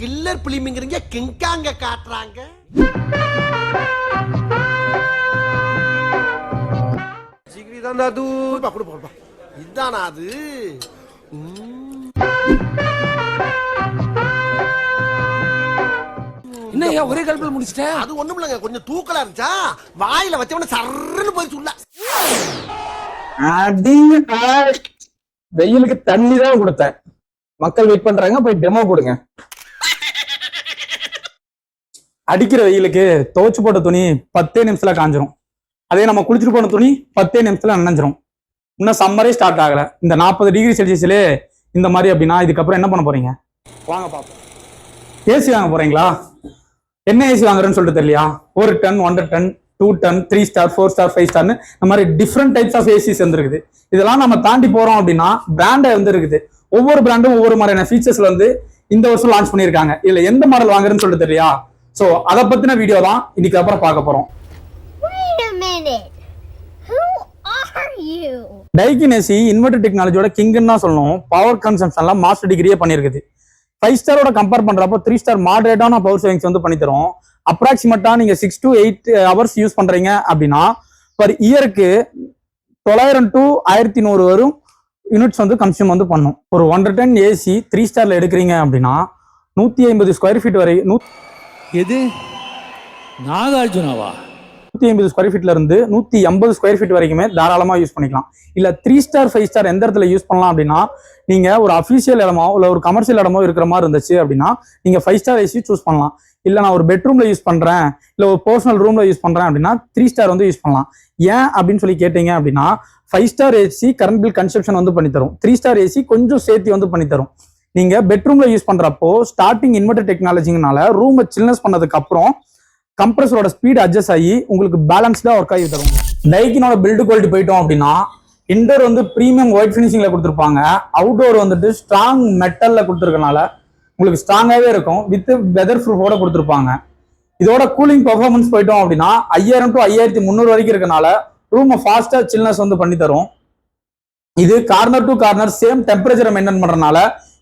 Killer பிலிமிங்கிறீங்க கிங்காங்க காட்டுறாங்க. ஜிகிரிதான் அது இதுதானா அது? என்ன ஒரே கல்பில் முடிச்சிட்டேன்? அது ஒண்ணும் இல்லைங்க, கொஞ்சம் தூக்கலா இருந்துச்சா வாயில வச்சவன சர்ன்னு போய் சொல்ல. வெயிலுக்கு தண்ணி தான் கொடுத்தேன். மக்கள் வெயிட் பண்றாங்க, போய் டெமோ கொடுங்க. அடிக்கிற வெயிலுக்கு துவைச்சு போட்ட துணி 10 நிமிஷத்துல காஞ்சிரும். அதே நம்ம குளிச்சுட்டு போன துணி 10 நிமிஷத்துல நனைஞ்சிரும். இன்னும் சம்மரே ஸ்டார்ட் ஆகல. இந்த 40 டிகிரி செல்சியஸ்ல இந்த மாதிரி அப்படின்னா இதுக்கப்புறம் என்ன பண்ண போறீங்க? வாங்க பாப்போம். ஏசி வாங்க போறீங்களா? என்ன ஏசி வாங்குறேன்னு சொல்லிட்டு தெரியலையா? 1 ton, 1.5 ton, 2 ton, 3 star, 4 star, 5 ஸ்டார்னு இந்த மாதிரி டிஃப்ரெண்ட் டைப்ஸ் ஆஃப் ஏசிஸ் வந்துருக்குது. இதெல்லாம் நம்ம தாண்டி போறோம் அப்படின்னா பிராண்டே வந்து இருக்குது. ஒவ்வொரு பிராண்டும் ஒவ்வொரு மாதிரியான ஃபீச்சர்ஸ்ல வந்து இந்த வருஷம் லான்ச் பண்ணியிருக்காங்க. இதுல எந்த மாடல் வாங்குறேன்னு சொல்லிட்டு தெரியலையா? சோ அதை பத்தின வீடியோ தான் இன்னைக்கு அப்புறம் பார்க்க போறோம். டைக்கின் ஏசி இன்வெர்டர் டெக்னாலஜியோட கிங்னு தான் சொல்லணும். பவர் கன்சம்ஷன்ல மாஸ்டர் டிகிரியே பண்ணிருக்குது. 5 ஸ்டாரோட கம்பேர் பண்றப்போ 3 ஸ்டார் மாடரேட்டான பவர் சேவிங்ஸ் வந்து பண்ணி தரும். அப்ராக்சிமேட்டா நீங்க 6 to 8 ஹவர்ஸ் யூஸ் பண்றீங்க அப்படின்னா பர் இயருக்கு 900 to 1100 வரும் யூனிட்ஸ் வந்து கன்சியூம் வந்து பண்ணும். ஒரு 1.5 டன் ஏசி 3 ஸ்டார்ல எடுக்கிறீங்க அப்படின்னா 150 ஸ்கொயர் ஃபீட் வரை எது நாகார்ஜுனாவா 150 ஸ்கொயர் ஃபீட்ல இருந்து 150 ஸ்கொயர் ஃபீட் வரைக்குமே தாராளமா யூஸ் பண்ணிக்கலாம். இல்ல 3 ஸ்டார் 5 ஸ்டார் எந்த இடத்துல யூஸ் பண்ணலாம் அப்படின்னா நீங்க ஒரு அபிஷியல் இடமோ இல்ல ஒரு கமர்ஷியல் இடமோ இருக்கிற மாதிரி இருந்துச்சு அப்படின்னா நீங்க 5 ஸ்டார் ஏசி சூஸ் பண்ணலாம். இல்ல நான் ஒரு பெட்ரூம்ல யூஸ் பண்றேன், இல்ல ஒரு பர்சனல் ரூம்ல யூஸ் பண்றேன் அப்படின்னா 3 ஸ்டார் வந்து யூஸ் பண்ணலாம். ஏன் அப்படின்னு சொல்லி கேட்டீங்க அப்படின்னா 5 star AC current bill consumption வந்து பண்ணி தரும். 3 ஸ்டார் ஏசி கொஞ்சம் சேர்த்து வந்து பண்ணி தரும். நீங்க பெட்ரூம்ல யூஸ் பண்றப்போ ஸ்டார்டிங் இன்வெர்டர் டெக்னாலஜினால ரூமை சில்னஸ் பண்ணதுக்கு அப்புறம் கம்ப்ரஸரோட ஸ்பீட் அட்ஜஸ்ட் ஆகி உங்களுக்கு பேலன்ஸ்டா ஒர்க் ஆகி தரும். டைக்கினோட பில்டு குவாலிட்டி போயிட்டோம் அப்படின்னா இன்டோர் வந்து பிரீமியம் ஒயிட் ஃபினிஷிங்ல கொடுத்துருப்பாங்க. அவுட்டோர் வந்துட்டு ஸ்ட்ராங் மெட்டல்ல கொடுத்துருக்கனால உங்களுக்கு ஸ்ட்ராங்காவே இருக்கும். வித் வெதர் ப்ரூஃபோட கொடுத்துருப்பாங்க. இதோட கூலிங் பெர்ஃபார்மன்ஸ் போயிட்டோம் அப்படின்னா 5000 to 5300 வரைக்கும் இருக்கனால ரூமை ஃபாஸ்டா சில்னஸ் வந்து பண்ணி தரும். இது கார்னர் டு கார்னர் சேம் டெம்பரேச்சரை மெயின்டைன் பண்றதுனால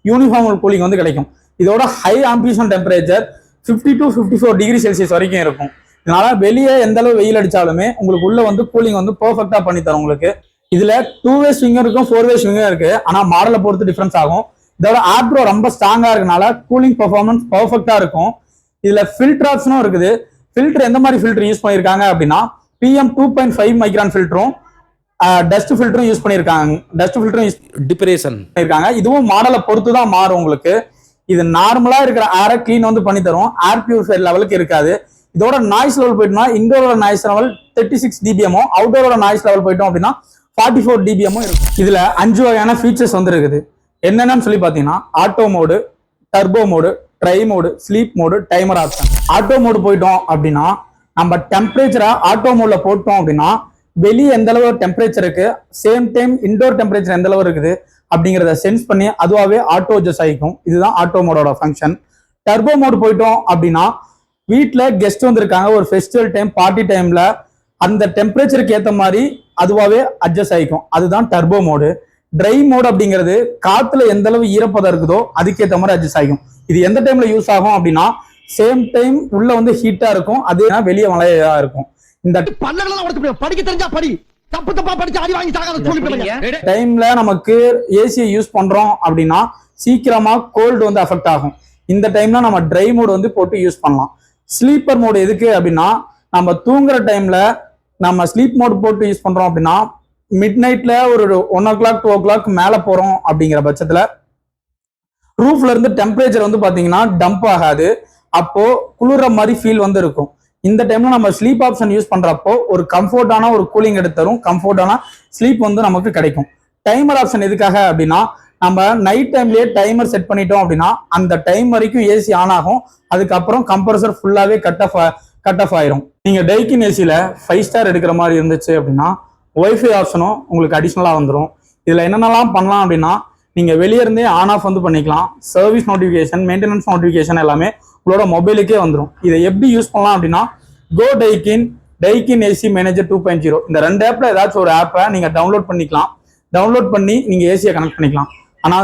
யூனிஃபார்ம் கூலிங் வந்து கிடைக்கும். இதோட high ambient temperature 50 to 54 degree Celsius வரைக்கும் இருக்கும். இதனால வெளியே எந்த அளவு வெயில் அடிச்சாலுமே உங்களுக்கு உள்ள வந்து கூலிங் வந்து பெர்ஃபெக்டா பண்ணி தரும். உங்களுக்கு இதுல 2-வே ஸ்விங்கும் இருக்கும், 4-வே ஸ்விங்கும் இருக்கு. ஆனா மாடலை பொறுத்து டிஃபரன்ஸ் ஆகும். இதோட ஆப்ரோ ரொம்ப ஸ்ட்ராங்கா இருக்கனால கூலிங் பெர்ஃபார்மன்ஸ் பெர்ஃபெக்டா இருக்கும். இதுல ஃபில்டர் ஆப்ஷனும் இருக்குது. ஃபில்டர் எந்த மாதிரி ஃபில்டர் யூஸ் பண்ணிருக்காங்க அப்படின்னா PM 2.5 மைக்ரான் ஃபில்டரும் டஸ்ட் ஃபில்டரும் யூஸ் பண்ணிருக்காங்க. டஸ்ட் ஃபில்டரும் யூஸ் பண்ணிருக்காங்க. இதுவும் மாடலை பொறுத்து தான் மாறும். உங்களுக்கு இது நார்மலா இருக்கிற ஏரை கிளீன் வந்து பண்ணி தரும். ஏர் பியூரிஃபையர் லெவலுக்கு இருக்காது. இதோட நாய்ஸ் லெவல் போயிட்டோம்னா இண்டோரோட நாய்ஸ் லெவல் 36 dBm, அவுட்டோரோட நாய்ஸ் லெவல் போயிட்டோம் அப்படின்னா 44 dBm இருக்கும். இதுல 5 வகையான ஃபீச்சர்ஸ் வந்து இருக்குது. என்னென்னு சொல்லி பாத்தீங்கன்னா auto mode, turbo mode, try mode, sleep mode, timer option. Auto mode போயிட்டோம் அப்படின்னா நம்ம டெம்பரேச்சரை ஆட்டோ மோட்ல போட்டோம் அப்படின்னா வெளியே எந்த அளவு டெம்பரேச்சர் இருக்கு, சேம் டைம் இன்டோர் டெம்பரேச்சர் எந்த அளவு இருக்குது அப்படிங்கிறத சென்ஸ் பண்ணி அதுவாகவே ஆட்டோ அட்ஜஸ்ட் ஆகிக்கும். இதுதான் ஆட்டோ மோடோட ஃபங்க்ஷன். டர்போ மோடு போயிட்டோம் அப்படின்னா வீட்டில் கெஸ்ட் வந்திருக்காங்க, ஒரு ஃபெஸ்டிவல் டைம் பார்ட்டி டைம்ல அந்த டெம்பரேச்சருக்கு ஏற்ற மாதிரி அதுவாகவே அட்ஜஸ்ட் ஆகிக்கும். அதுதான் டர்போ மோடு. ட்ரை மோடு அப்படிங்கிறது காத்துல எந்த அளவு ஈரப்பதம் இருக்குதோ அதுக்கேற்ற மாதிரி அட்ஜஸ்ட் ஆகிக்கும். இது எந்த டைம்ல யூஸ் ஆகும் அப்படின்னா சேம் டைம் உள்ள வந்து ஹீட்டா இருக்கும், அதே வெளியே மழையா இருக்கும். இந்த படிக்க தெரிஞ்சா படி, தப்பு தப்பா படிச்சு அடி வாங்கி சாகாத டைம்ல நமக்கு ஏசியை யூஸ் பண்றோம் அப்படின்னா சீக்கிரமா கோல்டு வந்து அஃபெக்ட் ஆகும். இந்த டைம்ல நம்ம ட்ரை மோடு வந்து போட்டு யூஸ் பண்ணலாம். ஸ்லீப்பர் மோடு எதுக்கு அப்படின்னா நம்ம தூங்குற டைம்ல நம்ம ஸ்லீப் மோடு போட்டு யூஸ் பண்றோம் அப்படின்னா மிட் நைட்ல ஒரு 1 o'clock 2 o'clock மேல போறோம் அப்படிங்கிற பட்சத்துல ரூஃப்ல இருந்து டெம்பரேச்சர் வந்து பாத்தீங்கன்னா டம்ப் ஆகாது. அப்போ குளிர்ற மாதிரி ஃபீல் வந்து இருக்கும். இந்த டைம்ல நம்ம ஸ்லீப் ஆப்ஷன் யூஸ் பண்றப்போ ஒரு கம்ஃபர்டான ஒரு கூலிங் எடுத்துரும், கம்ஃபர்டான ஸ்லீப் வந்து நமக்கு கிடைக்கும். டைமர் ஆப்ஷன் எதுக்காக அப்படின்னா நம்ம நைட் டைம்லயே டைமர் செட் பண்ணிட்டோம் அப்படின்னா அந்த டைம் வரைக்கும் ஏசி ஆன் ஆகும். அதுக்கப்புறம் கம்ப்ரஸர் ஃபுல்லாவே கட் ஆஃப் ஆயிரும். நீங்க டைக்கின் ஏசியில 5 ஸ்டார் எடுக்கிற மாதிரி இருந்துச்சு அப்படின்னா ஒய்ஃபை ஆப்ஷனும் உங்களுக்கு அடிஷ்னலா வந்துடும். இதுல என்னென்னலாம் பண்ணலாம் அப்படின்னா நீங்க வெளியே இருந்தே ஆன் ஆஃப் வந்து பண்ணிக்கலாம். சர்வீஸ் நோட்டிபிகேஷன், மெயின்டெனன்ஸ் நோட்டிபிகேஷன் எல்லாமே உங்களோட மொபைலுக்கே வந்துடும். இதை எப்படி யூஸ் பண்ணலாம் அப்படின்னா கோ டைக்கின் ஏசி மேனேஜர் 2.0 இந்த 2 ஆப்ல ஏதாச்சும் ஒரு ஆப்பை நீங்க டவுன்லோட் பண்ணிக்கலாம். டவுன்லோட் பண்ணி நீங்க ஏசியை கனெக்ட் பண்ணிக்கலாம். ஆனா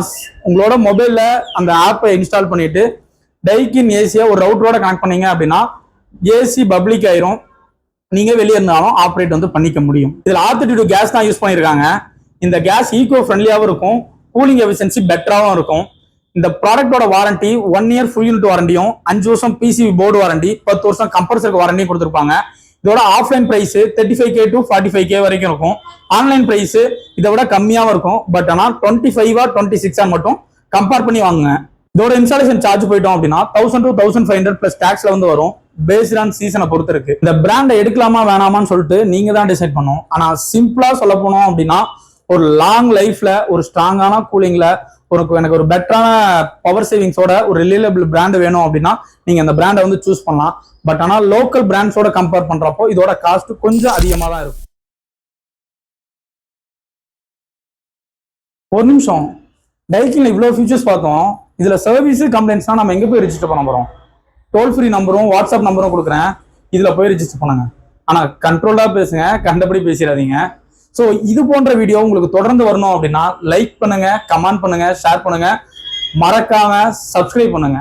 உங்களோட மொபைல்ல அந்த ஆப்பை இன்ஸ்டால் பண்ணிட்டு டைக்கின் ஏசியை ஒரு ரவுட்டரோட கனெக்ட் பண்ணீங்க அப்படின்னா ஏசி பப்ளிக் ஆயிரும், நீங்க வெளியே இருந்தாலும் ஆப்ரேட் வந்து பண்ணிக்க முடியும். இதுல R32 கேஸ் தான் யூஸ் பண்ணிருக்காங்க. இந்த கேஸ் ஈகோ ஃப்ரெண்ட்லியாவும் இருக்கும், கூலிங் எஃபிஷியன்சி பெட்டராகவும் இருக்கும். இந்த ப்ராடக்டோட வாரண்டி 1 இயர் ஃபுல் யூனிட் வாரண்டியும் 5 வருஷம் பிசிபி போர்டு வாரண்டி 10 வருஷம் கம்பல்சரி வாரண்டியும் கொடுத்துருப்பாங்க. இதோட offline price 35K to 45K வரைக்கும் இருக்கும். ஆன்லைன் பிரைஸ் இதை விட கம்மியாவும் இருக்கும். பட் ஆனால் 25 or 26 மட்டும் கம்பேர் பண்ணி வாங்குங்க. இதோட இன்ஸ்டாலேஷன் சார்ஜ் போயிட்டோம் அப்படின்னா 1000 to 1500 பிளஸ் டாக்ஸ்ல வந்து வரும். பேஸ்ட் ஆன் சீசனை பொறுத்து இருக்கு. இந்த பிராண்டை எடுக்கலாமா வேணாமான்னு சொல்லிட்டு நீங்க தான் டிசைட் பண்ணும். ஆனா சிம்பிளா சொல்ல போனோம் அப்படின்னா ஒரு லாங் லைஃப்ல ஒரு ஸ்ட்ராங்கான கூலிங்ல எனக்கு ஒரு பெட்டரான பவர் சேவிங்ஸோட ஒரு ரிலையபிள் பிராண்ட் வேணும் அப்படின்னா நீங்க இந்த பிராண்டை வந்து சூஸ் பண்ணலாம். பட் ஆனால் லோக்கல் பிராண்ட்ஸோட கம்பேர் பண்றப்போ இதோட காஸ்ட் கொஞ்சம் அதிகமாக தான் இருக்கும். ஒரு நிமிஷம், டைக்கின்ல இவ்வளோ ஃபீச்சர்ஸ் பார்த்தோம். இதுல சர்வீஸ் கம்ப்ளைண்ட்ஸ்னா நம்ம எங்க போய் ரெஜிஸ்டர் பண்ண போறோம்? டோல் ஃப்ரீ நம்பரும் வாட்ஸ்அப் நம்பரும் கொடுக்குறேன், இதுல போய் ரெஜிஸ்டர் பண்ணுங்க. ஆனா கண்ட்ரோலா பேசுங்க, கண்டபடி பேசிடாதீங்க. ஸோ இது போன்ற வீடியோ உங்களுக்கு தொடர்ந்து வரணும் அப்படின்னா லைக் பண்ணுங்க, கமெண்ட் பண்ணுங்க, ஷேர் பண்ணுங்க, மறக்காம சப்ஸ்கிரைப் பண்ணுங்க.